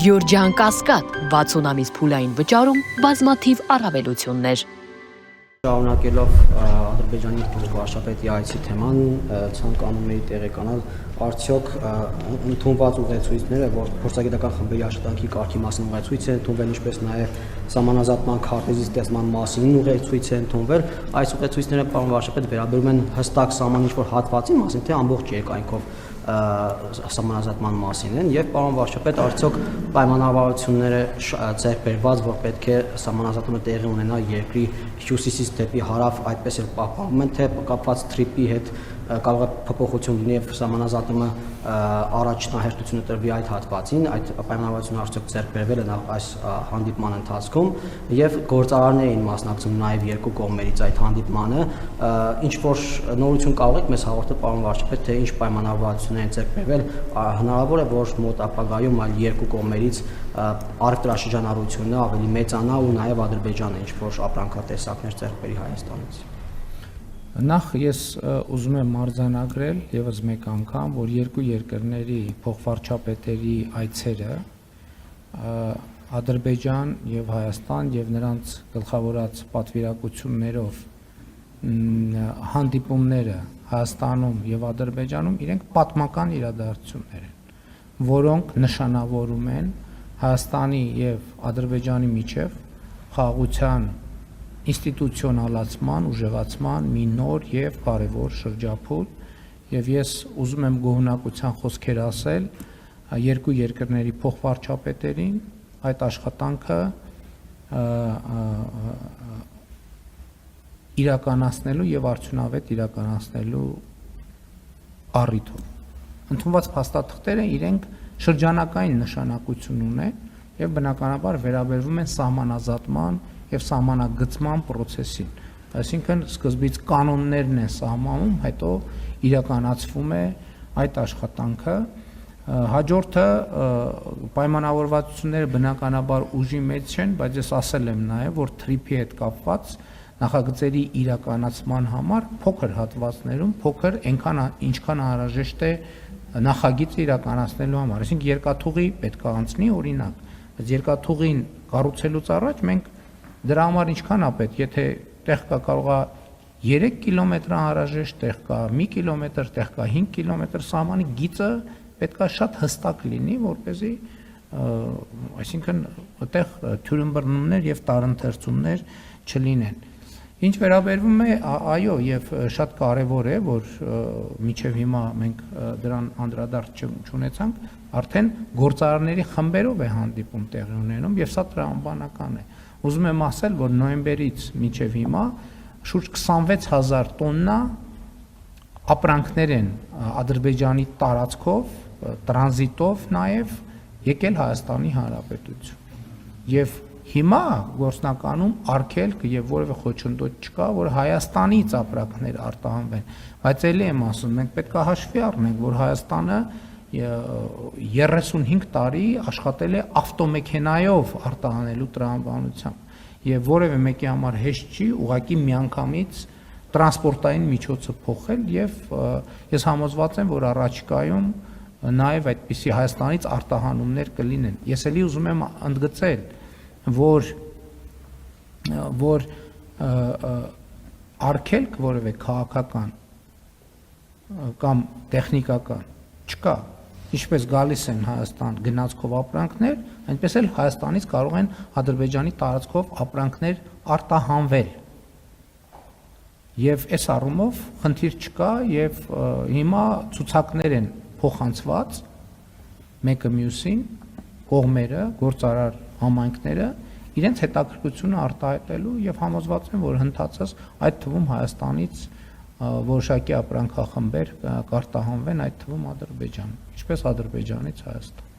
Գյորջյան Կասկադ 60 ամիս փուլային վճարում բազմաթիվ առավելություններ։ Շարունակելով Ադրբեջանի վարչապետի այցի թեման, ցանկանում էի տեղեկանալ արդյոք ընդունված ուղեցույցները, որ փորձագիտական խմբերի աշխատանքի կարգի մասին ուղեցույց է ընդունվել, ինչպես նաև սահմանազատման քարտեզի ստեղծման մասին ուղեցույց է ընդունվել, այս ուղեցույցները պարոն վարչապետ վերաբերում են հստակ սահման ինչ-որ հատվածի մասին, թե ամբողջ երկայնքով սահմանազատման մասին են, եւ պարոն վարչապետ, արդյոք պայմանավորվածությունները ձեռք բերված, որ պետք է սահմանազատումը տեղի ունենա երկրի հյուսիսից դեպի հարավ, այդպես էլ պահպանվում են, թե կապված թրիպի հետ կարող է փոփոխություն լինի եւ սահմանազատումը առաջնահերթությունը տրվի այդ հատվածին, այդ պայմանավորվածությունը արդյոք ձեռք բերվել է այս հանդիպման ընթացքում եւ գործարարներ էին մասնակցում նաեւ երկու կողմերից այդ հանդիպմանը, ինչ որ նորություն կարող եք մեզ հաղորդել պարոն վարչապետ, թե ինչ պայմանավորվածություններ են ձեռք բերվել, հնարավոր է որ մոտ ապագայում այլ երկու կողմերից առևտրաշրջանառությունը ավելի մեծանա ու նաեւ Ադրբեջանը ինչ որ ապրանքատեսակներ ձեռք բերի Հայաստանից։ Նախ ես ուզում եմ արձանագրել եւս մեկ անգամ, որ երկու երկրների փոխվարչապետերի այցերը Ադրբեջան եւ Հայաստան եւ նրանց գլխավորած պատվիրակություններով հանդիպումները Հայաստանում եւ Ադրբեջանում իրենք պատմական իրադարձություններ են, որոնք նշանավորում են Հայաստանի եւ Ադրբեջանի միջև խաղաղության ինստիտուցիոնալացման, ուժեղացման մի նոր եւ կարեւոր շրջափուլ եւ ես ուզում եմ գոհունակության խոսքեր ասել երկու երկրների փոխվարչապետերին այդ աշխատանքը իրականացնելու եւ արդյունավետ իրականացնելու առիթով։ Ընդունված փաստաթղթերը իրենք շրջանակային նշանակություն ունեն եւ բնականաբար վերաբերվում են սահմանազատման եւ սահմանագծման process-ին, այսինքն սկզբից կանոններն են սահմանում, հետո իրականացվում է այդ աշխատանքը, հաջորդը պայմանավորվածությունները բնականաբար ուժի մեջ չեն, բայց ես ասել եմ նաեւ, որ թրիփի հետ կապված նախագծերի իրականացման համար փոքր հատվածներում, փոքր այնքան ինչքան անհրաժեշտ է նախագիծը իրականացնելու համար, այսինքն երկաթուղի պետք է անցնի օրինակ, բայց երկաթուղին կառուցելուց առաջ մենք դրա համար ինչքան է պետք, եթե տեղ կա կարող է 3 կիլոմետր անհրաժեշտ, տեղ կա 1 կիլոմետր, տեղ կա 5 կիլոմետր, սահմանի գիծը պետք է շատ հստակ լինի, որպեսզի այսինքն այդտեղ թյուրըմբռնումներ եւ տարընթերցումներ չլինեն։ Ինչ վերաբերվում է, այո, եւ շատ կարեւոր է, որ մինչեւ հիմա մենք դրան անդրադարձ չունեցանք, արդեն գործարարների խմբերով է հանդիպում տեղի ունենում եւ սա տրամաբանական է։ Ուզում եմ ասել, որ նոյեմբերից մինչև հիմա շուրջ 26000 տոննա ապրանքներ են Ադրբեջանի տարածքով, տրանզիտով նաև եկել Հայաստանի Հանրապետություն։ Եվ հիմա գործնականում արգելք եւ որևէ խոչընդոտ չկա, որ Հայաստանից ապրանքներ արտահանվեն, բայց ելի եմ ասում, մենք պետք է հաշվի առնենք, որ Հայաստանը 35 տարի աշխատել է ավտոմեքենայով արտահանելու տրամաբանությամբ եւ որևէ մեկի համար հեշտ չի ուղղակի միանգամից տրանսպորտային միջոցը փոխել եւ ես համոզված եմ, որ առաջիկայում նաեւ այդպիսի Հայաստանից արտահանումներ կլինեն։ Ես էլի ուզում եմ ընդգծել, որ արգելք որևէ քաղաքական կամ տեխնիկական չկա։ Ինչպես գալիս են Հայաստան գնացքով ապրանքներ, այնպես էլ Հայաստանից կարող են Ադրբեջանի տարածքով ապրանքներ արտահանվել։ Եվ այս առումով խնդիր չկա եւ հիմա ցուցակներ են փոխանցված մեկը մյուսին, կողմերը, գործարար համայնքները իրենց հետաքրքրությունը արտահայտելու եւ համոզված են, որ հնդածս այդ թվում Հայաստանից որոշակի ապրանքախմբեր կարտահանվեն այդ թվում Ադրբեջան, ինչպես Ադրբեջանից Հայաստան։